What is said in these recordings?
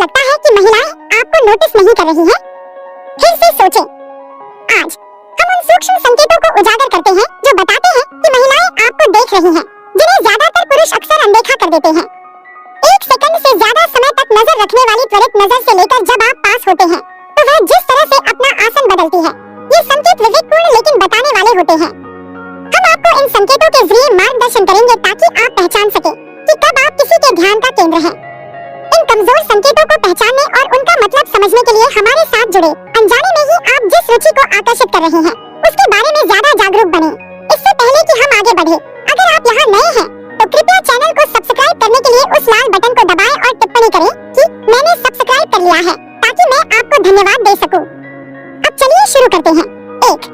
लगता है कि महिलाएं आपको नोटिस नहीं कर रही हैं? फिर से सोचें। आज हम उन सूक्ष्म संकेतों को उजागर करते हैं जो बताते हैं कि महिलाएं आपको देख रही हैं, जिन्हें ज्यादातर पुरुष अक्सर अनदेखा कर देते हैं। एक सेकंड से ज्यादा समय तक नजर रखने वाली त्वरित नजर से लेकर जब आप पास होते हैं तो वह जिस तरह से अपना आसन बदलती है, ये संकेत विवेकपूर्ण लेकिन बताने वाले होते हैं। हम आपको इन संकेतों के जरिए मार्गदर्शन करेंगे ताकि आप पहचान सकें कि कब आप किसी के ध्यान का केंद्र हैं। इन कमजोर संकेतों को पहचानने और उनका मतलब समझने के लिए हमारे साथ जुड़े। अनजाने में ही आप जिस रुचि को आकर्षित कर रहे हैं उसके बारे में ज्यादा जागरूक बने। इससे पहले कि हम आगे बढ़े, अगर आप यहाँ नए हैं तो कृपया चैनल को सब्सक्राइब करने के लिए उस लाल बटन को दबाएं और टिप्पणी करें कि मैंने सब्सक्राइब कर लिया है, ताकि मैं आपको धन्यवाद दे सकूं। अब चलिए शुरू करते हैं। 1.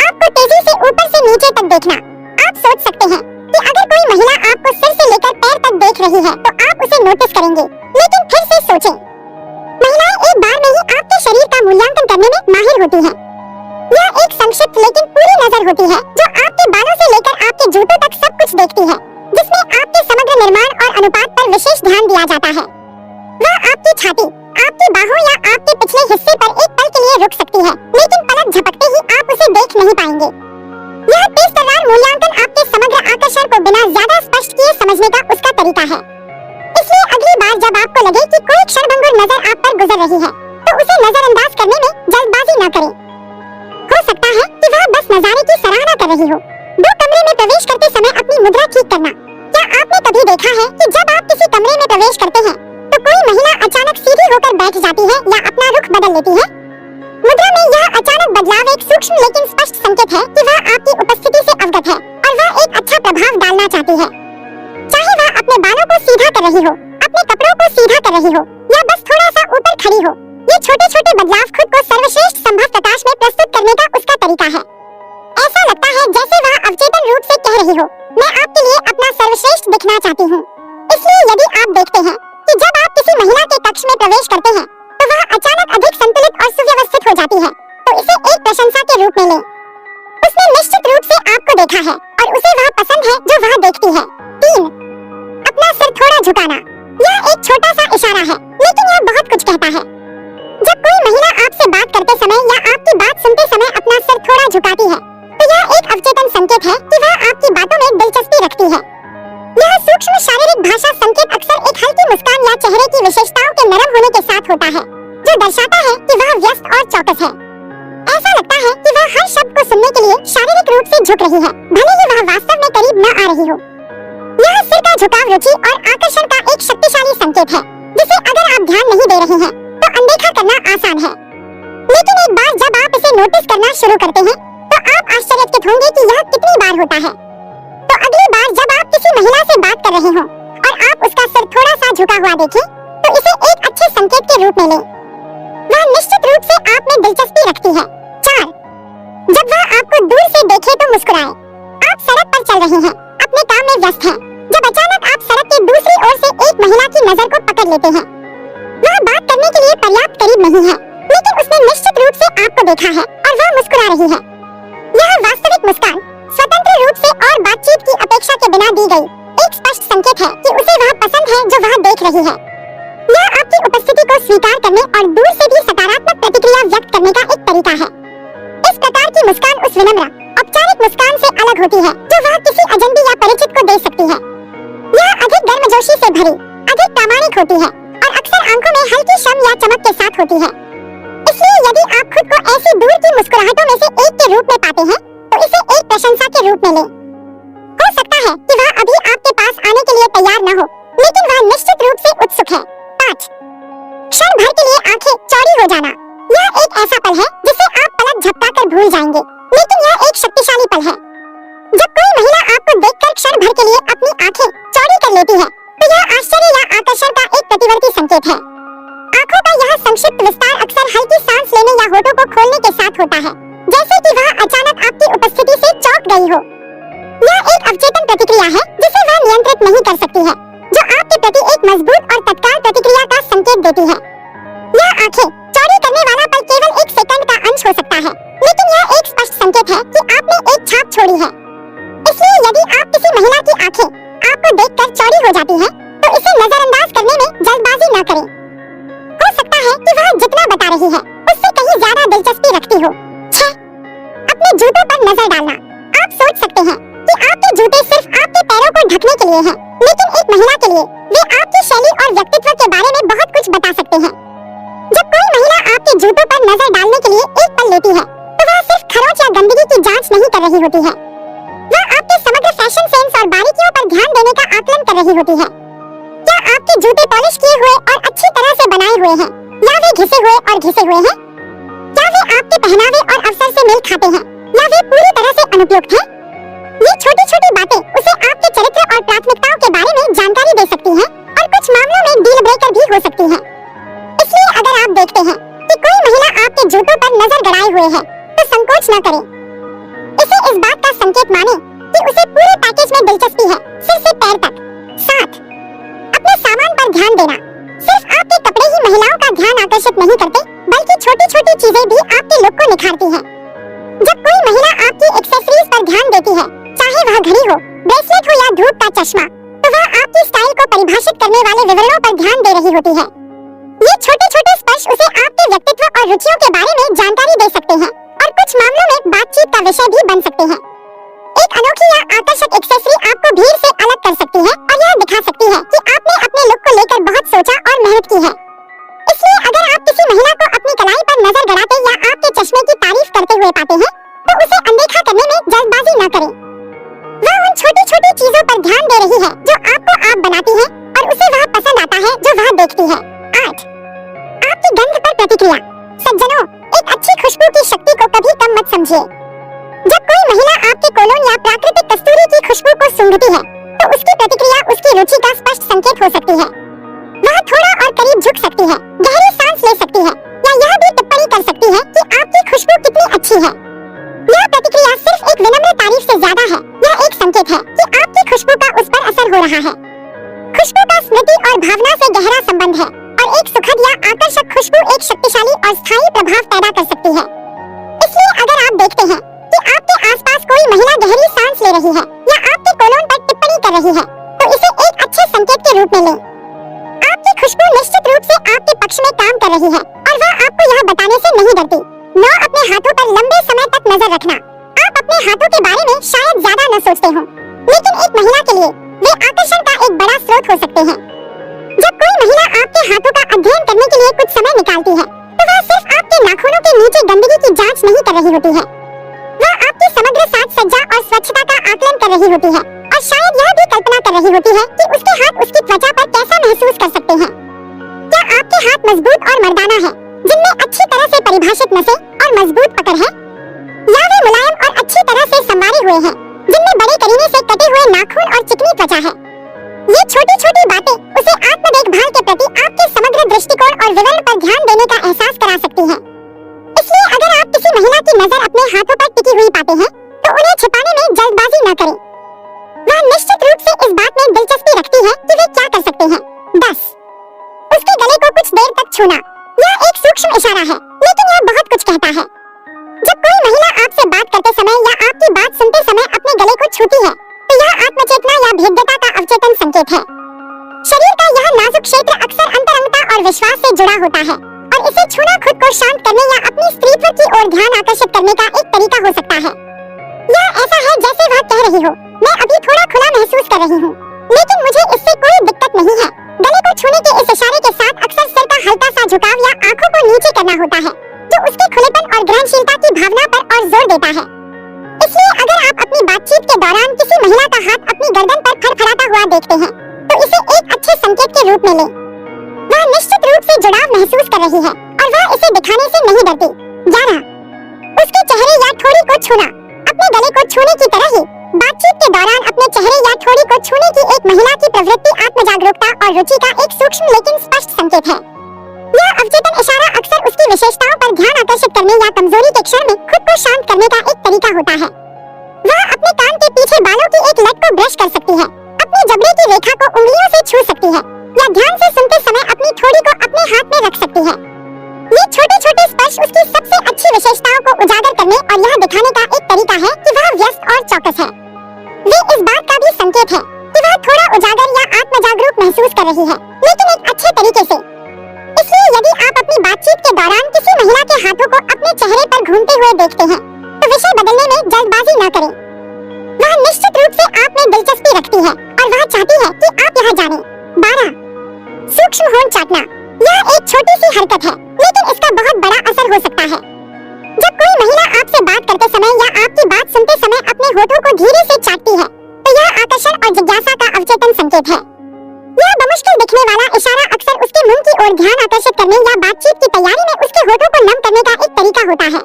आपको तेजी से ऊपर से नीचे तक देखना। आप सोच सकते हैं कि अगर कोई महिला आपको सिर से लेकर पैर तक देख रही है तो आप उसे नोटिस करेंगे, लेकिन फिर से सोचें। महिलाएं एक बार में ही आपके शरीर का मूल्यांकन करने में माहिर होती हैं। यह एक संक्षिप्त लेकिन पूरी नजर होती है जो आपके बालों से लेकर आपके जूतों तक सब कुछ देखती है, जिसमें आपके समग्र निर्माण और अनुपात पर विशेष ध्यान दिया जाता है। वह आपकी छाती, आपकी बाहों या आपके पिछले हिस्से पर एक पल के लिए रुक सकती है, लेकिन पलक झपकते ही आप उसे देख नहीं पाएंगे। यह तेज तर्रार मूल्यांकन आपके समग्र आकर्षण को बिना ज्यादा स्पष्ट किए समझने का उसका तरीका है। इसलिए अगली बार जब आपको लगे कि कोई क्षणभंगुर नजर आप पर गुजर रही है, तो उसे नजरअंदाज करने में जल्दबाजी न करें। हो सकता है कि वह बस नजारे की सराहना कर रही हो। 2. कमरे में प्रवेश करते समय अपनी मुद्रा ठीक करना। क्या आपने कभी देखा है कि जब आप किसी कमरे में प्रवेश करते हैं तो कोई महिला अचानक सीधी होकर बैठ जाती है या अपना रुख बदल लेती है? मुद्रा में यह अचानक बदलाव एक सूक्ष्म लेकिन स्पष्ट संकेत है कि वह आपकी उपस्थिति से अवगत है और वह एक अच्छा प्रभाव डालना चाहती है। चाहे वह अपने बालों को सीधा कर रही हो, अपने कपड़ों को सीधा कर रही हो या बस थोड़ा सा ऊपर खड़ी हो, ये छोटे छोटे बदलाव खुद को सर्वश्रेष्ठ संभव प्रकाश में प्रस्तुत करने का उसका तरीका है। ऐसा लगता है जैसे वह अवचेतन रूप से कह रही हो, मैं आपके लिए अपना सर्वश्रेष्ठ दिखना चाहती हूँ। इसलिए यदि आप देखते हैं कि जब आप किसी महिला के कक्ष में प्रवेश करते हैं तो वह अचानक अधिक संतुलित और सुव्यवस्थित हो जाती है, तो इसे एक प्रशंसा के रूप में लें। उसने निश्चित रूप से आपको देखा है और उसे वह पसंद है जो वह देखती है। 3. अपना सिर थोड़ा झुकाना। यह एक छोटा सा इशारा है, लेकिन यह बहुत कुछ कहता है। जब कोई महिला आपसे बात करते समय या आपकी बात सुनते समय अपना सिर थोड़ा झुकाती है, तो यह एक अवचेतन संकेत है कि वह आपकी बातों में दिलचस्पी रखती है। यह सूक्ष्म शारीरिक भाषा संकेत अक्सर एक हल्की मुस्कान या चेहरे की विशेषताओं के नरम होने के साथ होता है, जो दर्शाता है कि वह व्यस्त और चौकस है। ऐसा लगता है कि वह हर शब्द को सुनने के लिए शारीरिक रूप से झुक रही है, भले ही वह वास्तव में करीब न आ रही हो। यह सिर का झुकाव रुचि और आकर्षण का एक शक्तिशाली संकेत है, जिसे अगर आप ध्यान नहीं दे रहे हैं तो अनदेखा करना आसान है। लेकिन एक बार जब आप इसे नोटिस करना शुरू करते हैं, तो आप आश्चर्यचकित होंगे कि यह कितनी बार होता है। तो अगली बार जब आप किसी महिला से बात कर रहे हो और आप उसका सिर थोड़ा सा झुका हुआ देखें, तो इसे एक अच्छे संकेत के रूप में लें। वह निश्चित रूप से आप में दिलचस्पी रखती है। 4. जब वह आपको दूर से देखे तो मुस्कुराए। आप सड़क पर चल रहे हैं, अपने काम में व्यस्त हैं, जब अचानक आप सड़क के दूसरी ओर से एक महिला की नजर को पकड़ लेते हैं। वह बात करने के लिए पर्याप्त करीब नहीं है, लेकिन उसने निश्चित रूप से आपको देखा है और वह मुस्कुरा रही है। यह वास्तविक मुस्कान स्वतंत्र रूप से और बातचीत की अपेक्षा के बिना दी गई एक स्पष्ट संकेत है कि उसे वह पसंद है जो वह देख रही है। यह आपकी उपस्थिति को स्वीकार करने और दूर से भी सकारात्मक प्रतिक्रिया व्यक्त करने का एक तरीका है। इस प्रकार की मुस्कान उस विनम्र, औपचारिक मुस्कान से अलग होती है जो वह किसी अजनबी या परिचित को दे सकती है। यह अधिक गर्मजोशी से भरी, अधिक प्रामाणिक होती है और अक्सर आंखों में हल्की शर्म या चमक के साथ होती है। इसलिए यदि आप खुद को ऐसी दूर की मुस्कुराहटों में से एक के रूप में पाते हैं, तो इसे एक प्रशंसा के रूप में लें। हो सकता है कि वह अभी आपके पास आने के लिए तैयार न हो, लेकिन वह निश्चित रूप से उत्सुक है। 5. क्षण भर के लिए आंखें चौड़ी हो जाना। यह एक ऐसा पल है जिसे आप पलक झपकाकर भूल जाएंगे, लेकिन यह एक शक्तिशाली पल है। जब कोई महिला आपको देखकर क्षण भर के लिए अपनी आंखें चौड़ी कर लेती है, तो यह आश्चर्य या आकर्षण का एक प्रतिवर्ती संकेत है। आंखों का यह संक्षिप्त विस्तार अक्सर हल्की सांस लेने या होठों को खोलने के साथ होता है, जैसे कि वह अचानक आपकी उपस्थिति से चौंक गई हो। यह एक अवचेतन प्रतिक्रिया है जिसे वह नियंत्रित नहीं कर सकती है, जो आपके प्रति एक मजबूत और तत्काल प्रतिक्रिया का संकेत देती है। यह आंखें चौड़ी करने वाला पल केवल एक सेकंड का अंश हो सकता है, लेकिन यह एक स्पष्ट संकेत है कि आपने एक छाप छोड़ी है। इसलिए यदि आप किसी महिला की आंखें आपको देखकर चौड़ी हो जाती हैं, तो इसे नजरअंदाज करने में जल्दबाजी न करें। है कि वह जितना बता रही है उससे कहीं ज्यादा दिलचस्पी रखती हो। 6. अपने जूतों पर नजर डालना। आप सोच सकते हैं कि आपके जूते सिर्फ आपके पैरों को ढकने के लिए हैं, लेकिन एक महिला के लिए वे आपकी शैली और व्यक्तित्व के बारे में बहुत कुछ बता सकते हैं। जब कोई महिला आपके जूतों पर नजर डालने के लिए एक पल लेती है तो वह सिर्फ खरोंच या गंदगी की जांच नहीं कर रही होती है, वह आपके समग्र फैशन सेंस और बारीकियों पर ध्यान देने का आकलन कर रही होती है। क्या आपके जूते पॉलिश किए हुए और अच्छी तरह से बनाए हुए हैं या वे घिसे हुए हैं? क्या वे आपके पहनावे और अवसर से मेल खाते हैं या वे पूरी तरह से अनुपयुक्त हैं? ये छोटी-छोटी बातें उसे आपके चरित्र और प्राथमिकताओं के बारे में जानकारी दे सकती हैं और कुछ मामलों में डील ब्रेकर भी हो सकती हैं। इसलिए अगर आप देखते हैं कि कोई महिला आपके जूतों पर नजर गड़ाए हुए है तो संकोच न करें। इसे इस बात का संकेत माने कि उसे पूरे पैकेज में दिलचस्पी है, सिर से पैर तक। 7. अपने सामान पर ध्यान देना। सिर्फ आपके कपड़े ही महिलाओं का ध्यान आकर्षित नहीं करते, बल्कि छोटी-छोटी चीजें भी आपके लुक को निखारती हैं। जब कोई महिला आपकी एक्सेसरीज पर ध्यान देती है, चाहे वह घड़ी हो, ब्रेसलेट हो या धूप का चश्मा, तो वह आपकी स्टाइल को परिभाषित करने वाले विवरणों पर ध्यान दे रही होती है। ये छोटे-छोटे स्पर्श उसे आपके व्यक्तित्व और रुचियों के बारे में जानकारी दे सकते हैं और कुछ मामलों में बातचीत का विषय भी बन सकते हैं। एक अनोखी या आकर्षक एक्सेसरी आपको भीड़ से अलग कर सकती है और यह दिखा सकती है कि आपने अपने लुक को लेकर बहुत सोचा और मेहनत की है। इसलिए अगर आप किसी महिला को अपनी कलाई पर नजर गड़ाते या आपके चश्मे की तारीफ करते हुए पाते हैं, तो उसे अनदेखा करने में जल्दबाजी न करें। वह उन छोटी-छोटी चीजों पर ध्यान दे रही है जो आपको आप बनाती है और उसे वह पसंद आता है जो वह देखती है। 8. आपकी गंध पर प्रतिक्रिया। सज्जनों, एक अच्छी खुशबू की शक्ति को कभी कम मत समझिए। जब कोई महिला आपके कोलोन या प्राकृतिक कस्तूरी की खुशबू को सूंघती है, तो उसकी प्रतिक्रिया उसकी रुचि का स्पष्ट संकेत हो सकती है। वह थोड़ा और करीब झुक सकती है, गहरी सांस ले सकती है या यह भी टिप्पणी कर सकती है कि आपकी खुशबू कितनी अच्छी है। यह प्रतिक्रिया सिर्फ एक विनम्र तारीफ से ज्यादा है, यह एक संकेत है कि आपकी खुशबू का उस पर असर हो रहा है। खुशबू का स्मृति और भावना से गहरा संबंध है और एक सुखद या आकर्षक खुशबू एक शक्तिशाली और स्थायी प्रभाव पैदा कर सकती है। इसलिए अगर आप देखते हैं कि आपके आसपास कोई महिला गहरी सांस ले रही है या आपके कोलोन पर टिप्पणी कर रही है, तो इसे एक अच्छे संकेत के रूप में लें। आपकी खुशबू निश्चित रूप से आपके पक्ष में काम कर रही है और वह आपको यह बताने से नहीं डरती। 9. अपने हाथों पर लंबे समय तक नजर रखना। आप अपने हाथों के बारे में शायद ज्यादा न सोचते हो, लेकिन एक महिला के लिए वे आकर्षण का एक बड़ा स्रोत हो सकते हैं। जब कोई महिला आपके हाथों का अध्ययन करने के लिए कुछ समय निकालती है, तो वह सिर्फ आपके नाखूनों के नीचे गंदगी की जांच नहीं कर रही होती है, वह आपकी समग्र साज सज्जा और स्वच्छता का आकलन कर रही होती है और शायद यह भी कल्पना कर रही होती है कि उसके हाथ उसकी त्वचा पर कैसा महसूस कर सकते हैं। क्या आपके हाथ मजबूत और मर्दाना है, जिनमें अच्छी तरह से परिभाषित नसें और मजबूत पकड़ है, या वे मुलायम और अच्छी तरह से संवारे हुए हैं, जिनमें बड़े करीने से कटे हुए नाखून और चिकनी त्वचा है? ये छोटी-छोटी बातें उसे आत्म देखभाल के प्रति आपके समग्र दृष्टिकोण और विवरण पर ध्यान देने का एहसास करा सकती हैं। इसलिए अगर आप किसी महिला की नजर अपने हाथों पर टिकी हुई पाते हैं, तो उन्हें छिपाने में जल्दबाजी न करें। वह निश्चित रूप से इस बात में दिलचस्पी रखती है कि वे क्या कर सकते हैं। 10. उसके गले को कुछ देर तक छूना। यह एक सूक्ष्म इशारा है, लेकिन यह बहुत कुछ कहता है। जब कोई महिला आपसे बात करते समय या आपकी बात सुनते समय अपने गले को छूती है, तो यह आत्मचेतना या भेद्यता का अवचेतन संकेत है। शरीर का यह नाजुक क्षेत्र अक्सर अंतरंगता और विश्वास से जुड़ा होता है, और इसे छूना खुद को शांत करने या अपनी स्त्रीत्व की ओर ध्यान आकर्षित करने का एक तरीका हो सकता है। यह ऐसा है जैसे वह कह रही हो, मैं अभी थोड़ा खुला महसूस कर रही हूँ, लेकिन मुझे इससे कोई दिक्कत नहीं है। गले को छूने के इस इशारे के साथ अक्सर सिर का हल्का सा झुकाव या आंखों को नीचे करना होता है, जो उसके खुलेपन और ग्रहणशीलता की भावना पर और जोर देता है। इसलिए अगर आप अपनी बातचीत के दौरान किसी महिला का हाथ अपनी गर्दन पर फड़फड़ाता हुआ देखते हैं, तो इसे एक अच्छे संकेत के रूप में लें। वह निश्चित रूप से जुड़ाव महसूस कर रही है और वह इसे दिखाने से नहीं डरती। 11. उसके चेहरे या ठोड़ी को छूना। अपने गले को छूने की तरह ही बातचीत के दौरान अपने चेहरे या ठोड़ी को छूने की एक महिला की प्रवृत्ति आत्मजागरूकता और रुचि का एक सूक्ष्म लेकिन स्पष्ट संकेत है। यह अवचेतन इशारा अक्सर उसकी विशेषताओं पर ध्यान आकर्षित करने या कमजोरी के क्षण में खुद को शांत करने का एक तरीका होता है। वह अपने कान के पीछे बालों की एक लट को ब्रश कर सकती है, अपने जबड़े की रेखा को उंगलियों से छू सकती है, या ध्यान से सुनते समय अपनी ठोड़ी को अपने हाथ में रख सकती है। ये छोटे-छोटे स्पर्श उसकी सबसे अच्छी विशेषताओं को उजागर करने और यह दिखाने का एक तरीका है कि वह व्यस्त और चौकस है। वे इस बात का भी संकेत है कि वह थोड़ा उजागर या आत्मजागरूक महसूस कर रही है, लेकिन एक अच्छे तरीके से। इसलिए यदि आप अपनी अपनी बातचीत के दौरान किसी महिला के हाथों को अपने चेहरे पर घूमते हुए देखते हैं तो विषय बदलने में जल्दबाजी न करें। वह निश्चित रूप से आप में दिलचस्पी रखती है और वह चाहती है कि आप यहाँ जानें। 12. सूक्ष्म होंठ चाटना। यह एक छोटी सी हरकत है लेकिन इसका बहुत बड़ा असर हो सकता है। जब कोई महिला आपसे बात करते समय या आपकी बात सुनते समय अपने होठों को धीरे से चाटती है तो यह आकर्षण और जिज्ञासा का अवचेतन संकेत है। यह बमुश्किल दिखने वाला इशारा अक्सर उसके मुंह की ओर ध्यान आकर्षित करने या बातचीत की तैयारी में उसके होठों को नम करने का एक तरीका होता है।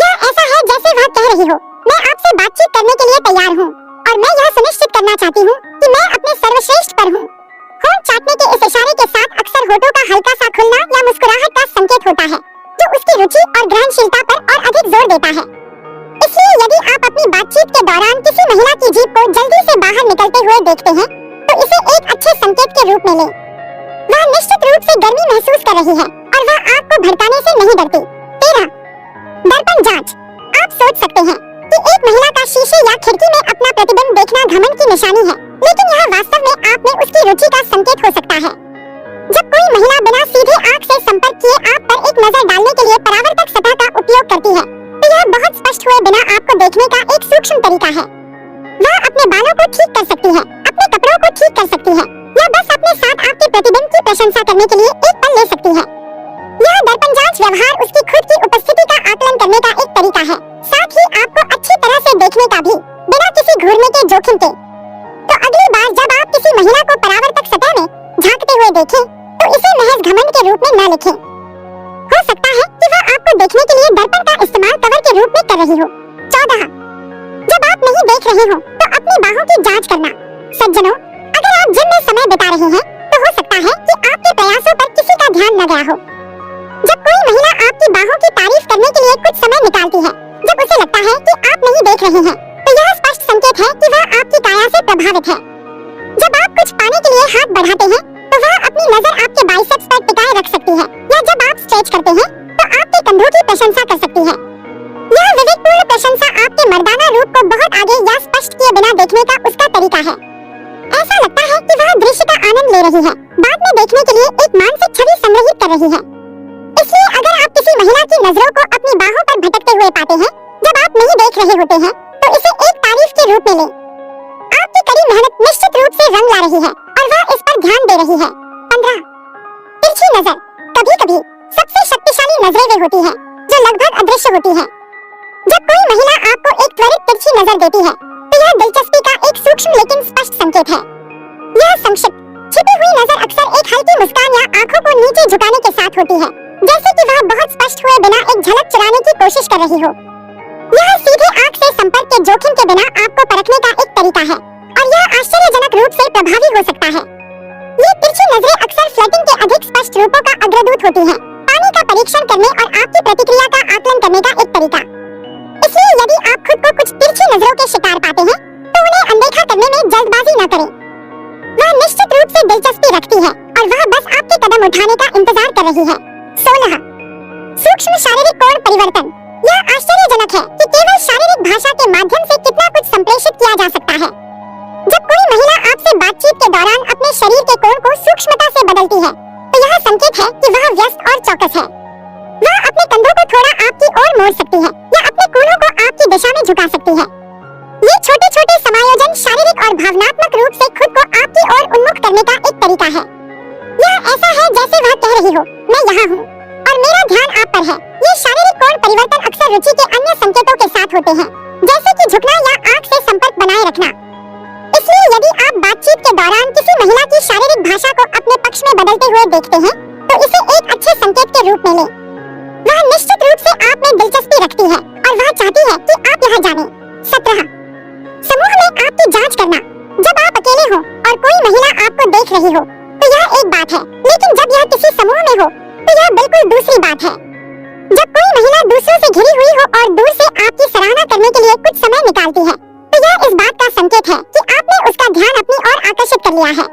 यह ऐसा है जैसे वह कह रही हो, मैं आपसे बातचीत करने के लिए तैयार हूँ और मैं यह सुनिश्चित करना चाहती हूँ कि मैं अपने सर्वश्रेष्ठ पर हूँ। होंठ चाटने के इस इशारे के साथ अक्सर होठों का हल्का सा खुलना या मुस्कुराहट का संकेत होता है जो उसकी रुचि और ग्रहणशीलता पर और अधिक जोर देता है। इसलिए यदि आप अपनी बातचीत के दौरान किसी महिला की जीभ को जल्दी से बाहर निकलते हुए देखते हैं तो इसे एक अच्छे संकेत के रूप में लें। वह निश्चित रूप से गर्मी महसूस कर रही है और वह आपको भड़काने से नहीं डरती। 13. दर्पण जांच। आप सोच सकते हैं कि एक महिला का शीशे या खिड़की में अपना प्रतिबिंब देखना घमंड की निशानी है, लेकिन यह वास्तव में आप में उसकी रुचि का संकेत हो सकता है। जब कोई महिला बिना सीधे आंख से संपर्क किए आप पर एक नजर डालने के लिए परावर्तक सतह का उपयोग करती है तो यह बहुत स्पष्ट हुए बिना आपको देखने का एक सूक्ष्म तरीका है। वह अपने बालों को ठीक कर सकती है, अपने कपड़ों को ठीक कर सकती है या बस अपने साथ आपके प्रतिबिंब की प्रशंसा करने के लिए एक पल ले सकती है। यह दर्पण जांच व्यवहार उसकी खुद की उपस्थिति का आकलन करने का एक तरीका है, साथ ही आपको अच्छी तरह से देखने का भी, बिना किसी घूरने के जोखिम के। तो अगली बार जब आप किसी महिला को परावर्तक सतह में झांकते हुए देखें तो इसे महज घमंड के रूप में न लिखें। हो सकता है कि वह आपको देखने के लिए दर्पण का इस्तेमाल कवर के रूप में कर रही हो। 14. जब आप नहीं देख रहे हो तो अपनी बाहों की जांच करना। सज्जनों, अगर आप जिम में समय बिता रहे हैं तो हो सकता है कि आपके प्रयासों पर किसी का ध्यान न गया हो। जब कोई महिला आपकी बाहों की तारीफ करने के लिए कुछ समय निकालती है जब उसे लगता है कि आप नहीं देख रहे हैं तो यह स्पष्ट संकेत है कि वह आपकी काया से प्रभावित है। जब आप कुछ पाने के लिए हाथ बढ़ाते हैं तो वह अपनी नजर आपके बाइसेप्स पर टिकाए रख सकती है या जब आप स्ट्रेच करते हैं तो आपके कंधों की प्रशंसा कर सकती है। यह विवेकपूर्ण प्रशंसा आपके मर्दाना रूप को बहुत आगे या स्पष्ट किए बिना देखने का उसका तरीका है। ऐसा लगता है कि वह दृश्य का आनंद ले रही है, बाद में देखने के लिए एक मानसिक छवि संग्रहित कर रही है। इसलिए अगर आप किसी महिला की नजरों को अपनी बाहों पर भटकते हुए पाते हैं जब आप नहीं देख रहे होते हैं तो इसे एक तारीफ के रूप में लें। आपकी कड़ी मेहनत निश्चित रूप से रंग ला रही है और वह इस पर ध्यान दे रही है। 15. तिरछी नजर। कभी-कभी सबसे शक्तिशाली नजरें वे होती हैं जो लगभग अदृश्य होती हैं। जब कोई महिला आपको एक त्वरित तिरछी नजर देती है तो यह दिलचस्पी का एक सूक्ष्म लेकिन स्पष्ट संकेत है। यह संक्षिप्त छिपी हुई नजर अक्सर एक हल्की मुस्कान या आंखों को नीचे झुकाने के साथ होती है, जैसे कि वह बहुत स्पष्ट हुए बिना एक झलक चुराने की कोशिश कर रही हो। यह सीधे आंख से संपर्क के जोखिम के बिना आपको परखने का एक तरीका है और यह आश्चर्यजनक रूप से प्रभावी हो सकता है। ये तिरछी नजरें अक्सर फ्लर्टिंग के अधिक स्पष्ट रूपों का अग्रदूत होती हैं, पानी का परीक्षण करने और आपकी प्रतिक्रिया का आकलन करने का एक तरीका। इसलिए यदि आप खुद को कुछ तिरछी नजरों के शिकार पाते हैं तो उन्हें अनदेखा करने में जल्दबाजी न करें। वह निश्चित रूप से दिलचस्पी रखती है और वह बस आपके कदम उठाने का इंतजार कर रही है। 16. सूक्ष्म शारीरिक कोण परिवर्तन। यह आश्चर्यजनक है कि केवल शारीरिक भाषा के माध्यम से कितना कुछ संप्रेषित किया जा सकता है। जब कोई महिला आपसे बातचीत के दौरान अपने शरीर के कोण को सूक्ष्मता से बदलती है तो यह संकेत है कि वह व्यस्त और चौकस है। वह अपने कंधों को थोड़ा आपकी ओर मोड़ सकती है या अपने कोणों को आपकी दिशा में झुका सकती है। ये छोटे छोटे समायोजन शारीरिक और भावनात्मक रूप से खुद को आपकी ओर उन्मुख करने का एक तरीका है। यह ऐसा है जैसे वह कह रही हो, मैं यहाँ हूँ और मेरा ध्यान आप पर है। ये शारीरिक कोण परिवर्तन अक्सर रुचि के अन्य संकेतों के साथ होते हैं, जैसे कि झुकना या आंख से संपर्क बनाए रखना। इसलिए यदि आप बातचीत के दौरान किसी महिला की शारीरिक भाषा को अपने पक्ष में बदलते हुए देखते हैं तो इसे एक अच्छे संकेत के रूप में लें। वह निश्चित रूप से आप में दिलचस्पी रखती है और वह चाहती है कि आप यहाँ जानें। 17. समूह में आपकी जांच करना। जब आप अकेले हो और कोई महिला आपको देख रही हो तो यह एक बात है, लेकिन जब यह किसी समूह में हो तो यह बिल्कुल दूसरी बात है। जब कोई महिला दूसरों से घिरी हुई हो और दूर से आपकी सराहना करने के लिए कुछ समय निकालती है तो यह इस बात का संकेत है कि आपने उसका ध्यान अपनी ओर आकर्षित कर लिया है।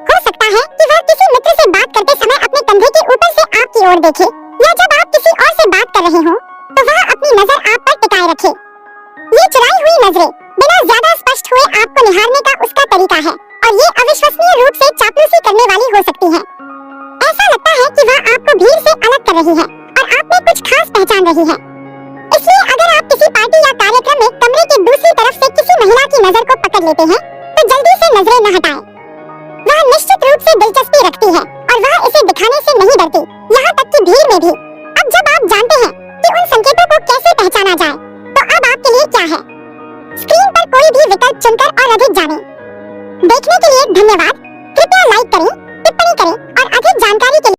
हो सकता है कि वह किसी मित्र से बात करते समय अपने कंधे के ऊपर से आपकी ओर देखे या जब आप किसी और से बात कर रहे हो तो वह अपनी नजर आप पर टिकाए रखे। ये चुराई हुई नजरें बिना ज्यादा स्पष्ट हुए आपको निहारने का उसका तरीका है और ये अविश्वसनीय रूप से चापलूसी करने वाली हो सकती है। ऐसा लगता है कि वह आपको भीड़ से अलग कर रही है और आप में कुछ खास पहचान रही है। इसलिए अगर आप किसी पार्टी या कार्यक्रम में कमरे के दूसरी तरफ से किसी महिला की नजर को पकड़ लेते हैं, तो जल्दी से नजरें न हटाएं। वह निश्चित रूप से दिलचस्पी रखती है और वह इसे दिखाने से नहीं डरती, यहाँ तक कि भीड़ में भी। अब जब आप जानते हैं कि उन संकेतों को कैसे पहचाना जाए, तो अब आपके लिए क्या है? स्क्रीन पर कोई भी विकल्प चुनकर और अधिक जानें। देखने के लिए धन्यवाद। कृपया लाइक करें, टिप्पणी करें और अधिक जानकारी के लिए